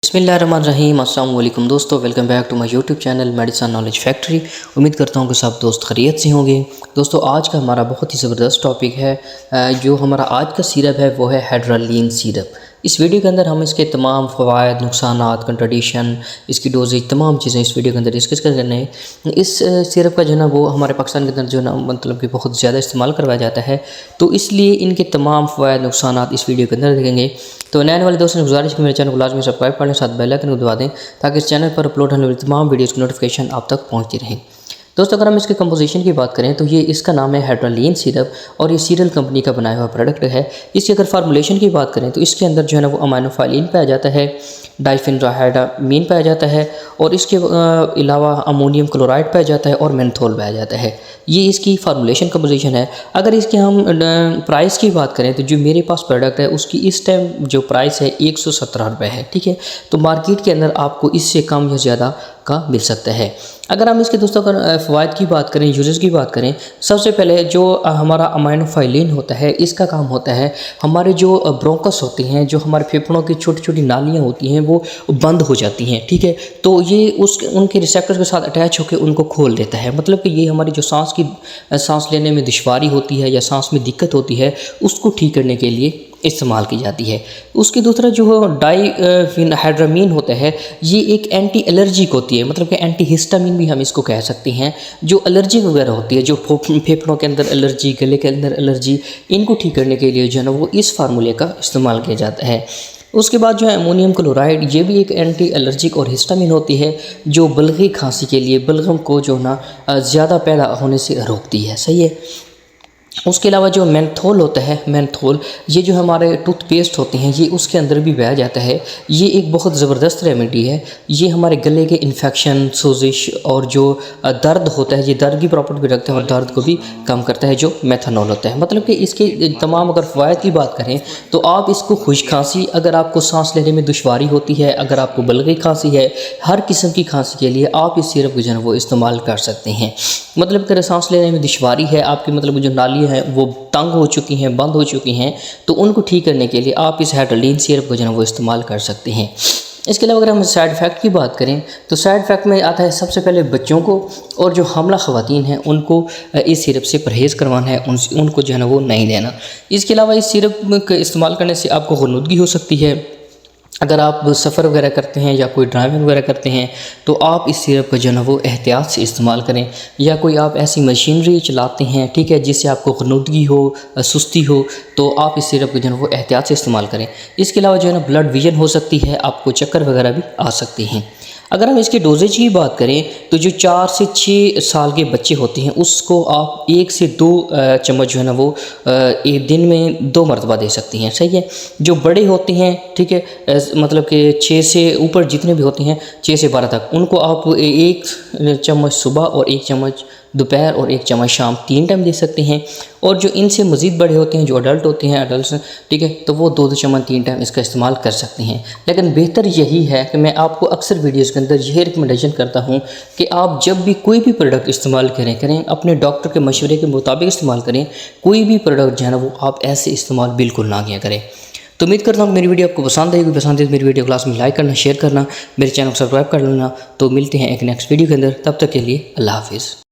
बिस्मिल्लाहिर्रहमानिर्रहीम। अस्सलाम वालेकुम दोस्तों, welcome back to my YouTube channel medicine knowledge factory. उम्मीद करता हूँ कि सब दोस्त खैरियत से होंगे। दोस्तों, आज का हमारा बहुत ही ज़बरदस्त टॉपिक है। जो हमारा आज का सिरप है वो है हाइड्रालीन सिरप। इस वीडियो के अंदर हम इसके तमाम फ़वाइद, नुकसानात, कंट्राडिक्शन, इसकी डोजेज, तमाम चीज़ें इस वीडियो के अंदर डिस्कस कर रहे हैं। इस सिरप का जो है ना वो हमारे पाकिस्तान के अंदर जो है ना मतलब कि बहुत ज़्यादा इस्तेमाल करवाया जाता है, तो इसलिए इनके तमाम फ़वाइद, नुकसानात इस वीडियो के अंदर देखेंगे। तो नए वाले दोस्तों ने गुजारिश की मेरे चैनल को लाजमी सब्सक्राइब कर लें, साथ बेल आइकन को दबा दें ताकि इस चैनल पर अपलोड होने वाली तमाम वीडियोज़ की नोटिफिकेशन आप तक पहुँचती रहे। दोस्तों, अगर हम इसके कंपोजिशन की बात करें तो ये इसका नाम है हाइड्रालीन सिरप और ये सीरल कंपनी का बनाया हुआ प्रोडक्ट है। इसकी अगर फार्मूलेशन की बात करें तो इसके अंदर जो है ना वो अमाइनोफाइलिन पाया जाता है, डाइफेनड्राइडामीन पाया जाता है और इसके अलावा अमोनियम क्लोराइड पाया जाता है और मेंथोल पाया जाता है। ये इसकी फार्मूलेशन कंपोजिशन है। अगर इसके हम प्राइस की बात करें तो जो मेरे पास प्रोडक्ट है उसकी इस टाइम जो प्राइस है 117 रुपये है। ठीक है, तो मार्केट के अंदर आपको इससे कम या ज़्यादा का मिल सकता है। अगर हम इसके दोस्तों अगर फ़वाइद की बात करें, यूजेस की बात करें, सबसे पहले जो हमारा अमाइनोफाइलिन होता है इसका काम होता है हमारे जो ब्रोंकस होते हैं, जो हमारे फेफड़ों की छोटी छोटी नालियाँ होती हैं वो बंद हो जाती हैं। ठीक है, तो ये उनके रिसेप्टर्स के साथ अटैच होकर उनको खोल देता है। मतलब कि ये हमारी जो सांस लेने में दुश्वारी होती है या सांस में दिक्कत होती है उसको ठीक करने के लिए इस्तेमाल की जाती है। उसके दूसरा जो हाइड्रामीन होता है ये एक एंटी एलर्जिक होती है, मतलब कि एंटी हिस्टामिन भी हम इसको कह सकते हैं। जो एलर्जी वगैरह होती है, जो फेफड़ों के अंदर एलर्जी, गले के अंदर एलर्जी, इनको ठीक करने के लिए जो है ना वो इस फार्मूले का इस्तेमाल किया जाता है। उसके बाद जो है अमोनियम क्लोराइड, ये भी एक एंटी एलर्जिक और हिस्टामिन होती है जो बलगम खांसी के लिए, बलगम को जो ना ज़्यादा पैदा होने से रोकती है। सही है। उसके अलावा जो मेंथोल होता है, मेंथोल ये जो हमारे टूथपेस्ट होते हैं ये उसके अंदर भी पाया जाता है। ये एक बहुत ज़बरदस्त रेमेडी है। ये हमारे गले के इन्फेक्शन, सोजिश और जो दर्द होता है, ये दर्द की प्रॉपर्टी भी रखता है और दर्द को भी कम करता है, जो मेथनॉल होता है। मतलब कि इसके तमाम अगर फ़वाइद की बात करें तो आप इसको खुश खांसी, अगर आपको सांस लेने में दुश्वारी होती है, अगर आपको बलगम खांसी है, हर किस्म की खांसी के लिए आप इस सिरप को जो है वो इस्तेमाल कर सकते हैं। मतलब कि सांस लेने में दुश्वारी है आपकी, मतलब जो नाली है वो तंग हो चुकी हैं, बंद हो चुकी हैं, तो उनको ठीक करने के लिए आप इस हाइड्रालीन सिरप को जो है वो इस्तेमाल कर सकते हैं। इसके अलावा अगर हम साइड इफ़ेक्ट की बात करें तो साइड इफ़ेक्ट में आता है सबसे पहले बच्चों को और जो हमला ख़वातीन हैं उनको इस सिरप से परहेज़ करवाना है, उनको जो है ना वो नहीं देना। इसके अलावा इस सिरप का इस्तेमाल करने से आपको ग़ुनूदगी हो सकती है। अगर आप सफ़र वगैरह करते हैं या कोई ड्राइविंग वगैरह करते हैं तो आप इस सिरप का जो है वो एहतियात से इस्तेमाल करें। या कोई आप ऐसी मशीनरी चलाते हैं, ठीक है, जिससे आपको ग़ुनूदगी हो, सुस्ती हो, तो आप इस सिरप को जो है वो एहतियात से इस्तेमाल करें। इसके अलावा जो है ना ब्लड विजन हो सकती है, आपको चक्कर वगैरह भी आ सकते हैं। अगर हम इसके डोजेज की बात करें तो जो 4 से 6 साल के बच्चे होते हैं उसको आप 1 से 2 चम्मच जो है ना वो एक दिन में 2 मरतबा दे सकती हैं। सही है। जो बड़े होते हैं, ठीक है, मतलब कि 6 से ऊपर जितने भी होते हैं, 6 से 12 तक, उनको आप 1 चम्मच सुबह और 1 चम्मच दोपहर और 1 चम्मच शाम, 3 टाइम दे सकते हैं। और जो इनसे मज़ीद बड़े होते हैं, जो अडल्ट होते हैं, एडल्ट, ठीक है, तो वो 2 चम्मच 3 टाइम इसका इस्तेमाल कर सकते हैं। लेकिन बेहतर यही है कि मैं आपको अक्सर वीडियोज़ के अंदर यही रिकमेंडेशन करता हूँ कि आप जब भी कोई भी प्रोडक्ट इस्तेमाल करें अपने डॉक्टर के मशवरे के मुताबिक इस्तेमाल करें। कोई भी प्रोडक्ट जो है ना वो आप ऐसे इस्तेमाल बिल्कुल ना किया करें। तो उम्मीद करता हूँ मेरी वीडियो आपको पसंद आएगी। पसंद है तो मेरी वीडियो क्लास में लाइक करना, शेयर करना, मेरे चैनल को सब्सक्राइब कर लेना। तो मिलते हैं एक नेक्स्ट वीडियो के अंदर, तब तक के लिए अल्लाह हाफिज़।